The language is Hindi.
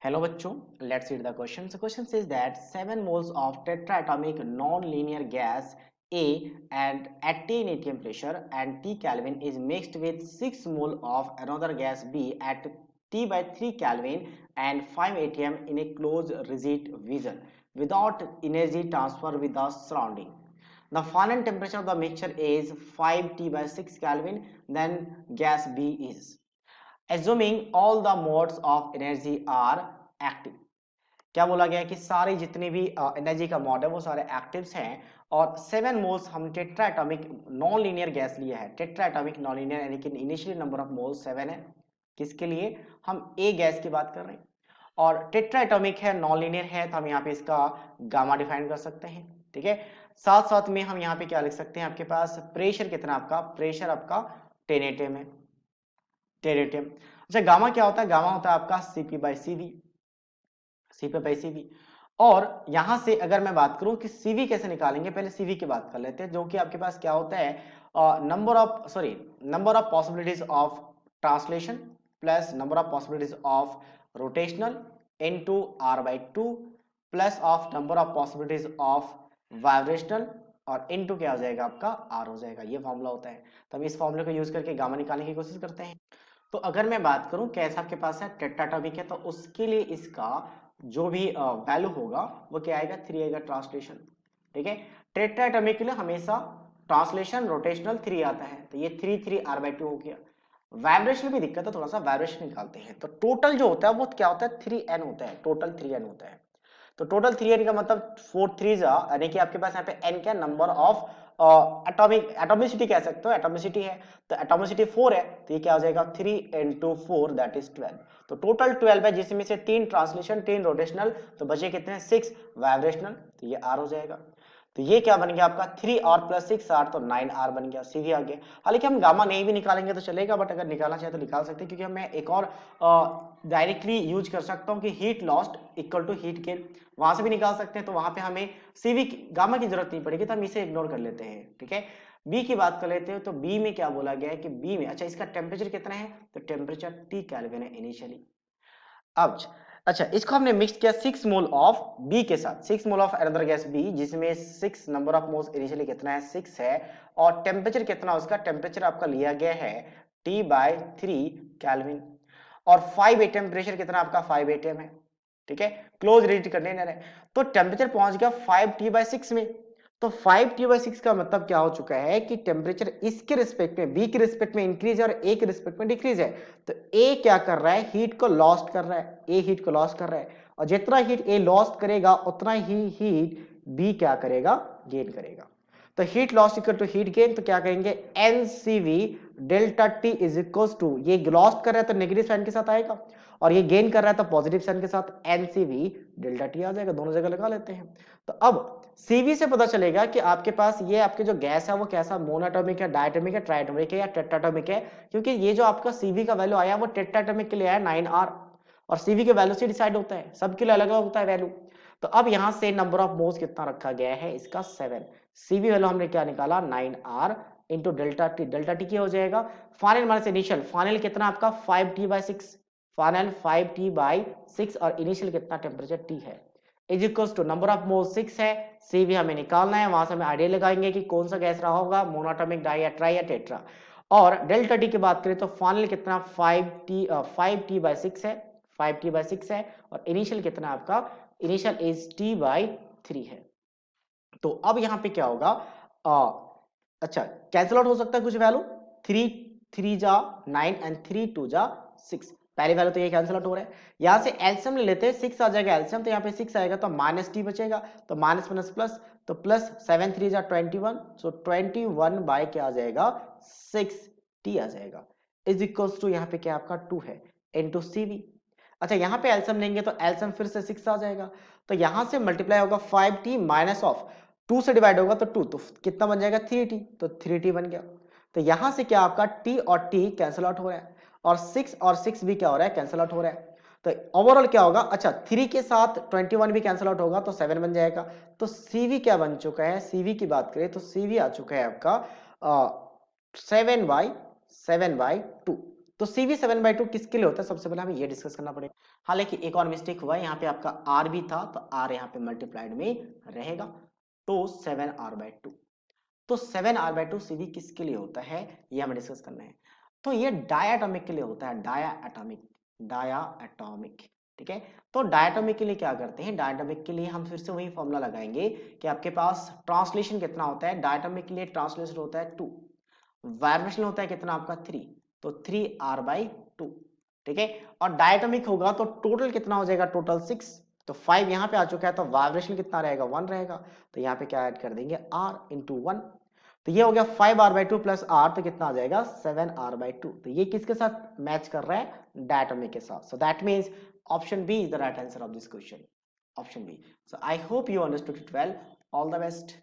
Hello bachcho, let's read the question. The question says that 7 moles of tetraatomic non-linear gas A and at T in pressure and T Kelvin is mixed with 6 mole of another gas B at T by 3 Kelvin and 5 atm in a closed rigid vessel without energy transfer with the surrounding. The final temperature of the mixture is 5 T by 6 Kelvin, then gas B is. Assuming all the modes of energy are active. क्या बोला गया है कि सारे जितने भी एनर्जी का मॉड है वो सारे एक्टिव्स हैं और 7 मोल्स हम tetra atomic non linear gas लिया है। टेट्रा एटॉमिक नॉन लीनियर यानी कि इनिशियल नंबर ऑफ मोल्स 7 है। किसके लिए? हम ए गैस की बात कर रहे हैं और टेट्रा एटॉमिक है, नॉन लीनियर है, तो हम यहाँ पे इसका गामा डिफाइन कर सकते हैं। ठीक है, साथ साथ में हम यहाँ पे क्या लिख सकते हैं, आपके पास प्रेशर कितना, आपका प्रेशर आपका 10 एटीएम है, 10 एटीएम। अच्छा, गामा क्या होता है? गामा होता है आपका CP by CV, CP by CV. और यहां से अगर मैं बात करूं कि सीवी कैसे निकालेंगे, पहले सीवी की बात कर लेते हैं, जो कि आपके पास क्या होता है, number of possibilities of translation plus number of possibilities of rotational into r by 2 plus of number of possibilities of vibrational और इनटू क्या हो जाएगा आपका r हो जाएगा। ये फॉर्मूला होता है, तो हम इस फॉर्मूले को यूज करके गामा निकालने की कोशिश करते हैं। तो अगर मैं बात करूं कैसा आपके पास है, टेट्राटॉमिक है, तो उसके लिए इसका जो भी वैल्यू होगा वो क्या आएगा, 3 आएगा ट्रांसलेशन। ठीक है, टेट्राटॉमिक के लिए हमेशा ट्रांसलेशन रोटेशनल 3 आता है, तो ये 3 r by 2 हो गया। वाइब्रेशन भी दिक्कत है, थोड़ा सा वाइब्रेशन निकालते हैं, तो टोटल जो होता है वो क्या होता है, 3n होता है, टोटल 3n होता है। तो टोटल 3n का मतलब 4 3 यानी कि आपके पास यहाँ पे n क्या, नंबर ऑफ एटॉमिसिटी कह सकते हो, एटॉमिसिटी है, तो एटॉमिसिटी 4 है, तो ये क्या हो जाएगा 3 into 4 दैट इज 12। तो टोटल 12 है, जिसमें से 3 ट्रांसलेशन 3 रोटेशनल, तो बचे कितने 6 वाइब्रेशनल, तो ये r हो जाएगा। तो ये क्या बन गया आपका 3r प्लस 6r, तो 9r बन गया, सीधी आ गया। हालांकि हम गामा नहीं भी निकालेंगे तो चलेगा, बट अगर निकालना चाहे तो निकाल सकते हैं, क्योंकि मैं एक और डायरेक्टली यूज कर सकता हूँ कि heat lost equal to heat gain, वहां से भी निकाल सकते हैं, तो वहां पे हमें सीवी गामा की जरूरत नहीं पड़ेगी, तो हम इसे इग्नोर कर लेते हैं। ठीक है, बी की बात कर लेते हैं, तो बी में क्या बोला गया है कि बी में, अच्छा इसका टेम्परेचर कितना है, तो टेम्परेचर T केल्विन है इनिशियली। अब अच्छा, इसको हमने मिक्स किया 6 मोल ऑफ बी के साथ, 6 mole of another gas B, जिसमें 6 नंबर ऑफ मोल्स इनिशियली कितना है 6 है, और टेम्परेचर कितना, उसका टेम्परेचर आपका लिया गया है T बाई 3 केल्विन, और 5 एटम प्रेशर कितना आपका 5 एटम है। ठीक है, क्लोज रिलेटेड कंटेनर है, तो टेम्परेचर पहुंच गया 5T/6 में। तो 5T/6 का मतलब क्या हो चुका है कि टेम्परेचर इसके रिस्पेक्ट में, बी के रिस्पेक्ट में इंक्रीज है और ए के रिस्पेक्ट में डिक्रीज है। तो ए क्या कर रहा है, हीट को लॉस्ट कर रहा है, ए हीट को लॉस्ट कर रहा है, और जितना हीट ए लॉस्ट करेगा उतना ही हीट बी क्या करेगा, गेन करेगा। तो heat loss equal to heat gain, तो क्या कहेंगे NCV delta T is equal to, ये लॉस्ट कर रहा है तो नेगेटिव साइन के साथ आएगा, और ये गेन कर रहा है तो पॉजिटिव साइन के साथ एनसीवी डेल्टा टी आ जाएगा, दोनों जगह लगा लेते हैं। तो अब सीवी से पता चलेगा कि आपके पास ये आपके जो गैस है वो कैसा, मोनोएटॉमिक है, डायटोमिक है, ट्राइटोमिक है या टेट्राटोमिक है, क्योंकि ये जो आपका सीवी का वैल्यू आया वो टेट्राटोमिक के लिए आया 9r, और सीवी के वैल्यू से डिसाइड होता है, सबके लिए अलग अलग होता है वैल्यू। तो अब यहां से नंबर ऑफ मोल्स कितना रखा गया है, इसका 7, सीवी वैल्यू हमने क्या निकाला 9r into delta T, delta T क्या हो जाएगा, फाइनल माइनस इनिशियल, फाइनल कितना आपका 5T/6, फाइनल 5T/6, और इनिशियल कितना टेम्परेचर T है, is equal to number of mole 6 है, सीवी हमें निकालना है, वहां से हमें आइडिया लगाएंगे कि कौन सा गैस रहा होगा, मोनोएटॉमिक, डाई या ट्राई या टेट्रा। और डेल्टा टी की बात करें तो फाइनल कितना 5T/6 है, 5T/6 है, और इनिशियल कितना आपका, इनिशियल इज T/3 है। तो अब यहां पे क्या होगा, अच्छा कैंसिल आउट हो सकता है कुछ वैल्यू, 3 3 जा 9 एंड 3 2 जा 6, पहली वैल्यू तो ये कैंसिल आउट हो रहा है। यहां से एलसीएम ले लेते हैं, 6 आ जाएगा एलसीएम, तो यहाँ पे 6 आएगा तो माइनस टी बचेगा, तो माइनस माइनस प्लस, तो प्लस 7 3 जा 21, सो 21 बाय क्या आ जाएगा 6 टी आ जाएगा, इज इक्वल्स टू यहाँ पे क्या आपका 2 है इनटू सीवी। अच्छा यहाँ पे एलसीएम लेंगे तो एलसीएम फिर से 6 आ जाएगा, तो यहां से मल्टीप्लाई होगा 5t माइनस ऑफ 2 से डिवाइड होगा तो 2, तो कितना बन जाएगा 3t, तो 3t बन गया। तो यहां से क्या आपका t और t कैंसिल आउट हो रहा है, और 6 और 6 भी क्या हो रहा है, कैंसिल आउट हो रहा है। तो ओवरऑल क्या होगा, अच्छा 3 के साथ 21 भी कैंसिल आउट होगा तो 7 बन जाएगा। तो CV क्या बन चुका है, CV की बात करें तो CV आ चुका है आपका 7/2, तो CV7/2 किसके लिए होता है, सबसे पहले हमें ये डिस्कस करना पड़ेगा। हालांकि एक और मिस्टेक हुआ है, यहाँ पे आपका R भी था तो R यहाँ पे मल्टीप्लाइड में रहेगा, तो 7R/2। तो 7R/2 सीधी किसके लिए होता है ये हमें डिस्कस करना है। तो ये डायटोमिक के लिए होता है, डायाटॉमिक। ठीक है, तो डायटोमिक के लिए क्या करते हैं, डायटोमिक के लिए हम फिर से वही फॉर्मूला लगाएंगे कि आपके पास ट्रांसलेशन कितना होता है, डायटोमिक के लिए ट्रांसलेशन होता है 2, वाइब्रेशन होता है कितना आपका 3, तो 3R/2। ठीक है, और डायटोमिक होगा तो टोटल कितना हो जाएगा, टोटल 6, तो 5 यहाँ पे आ चुका है, तो वाइब्रेशन कितना रहेगा, 1 रहेगा, तो यहाँ पे क्या ऐड कर देंगे, R इंटू 1, तो ये हो गया 5R/2 प्लस R, तो कितना आ जाएगा 7R/2। तो ये किसके साथ मैच कर रहा है, डायटोमिक के साथ। So that means option B is the right answer of this question, option B. So I hope you understood it well, all the best.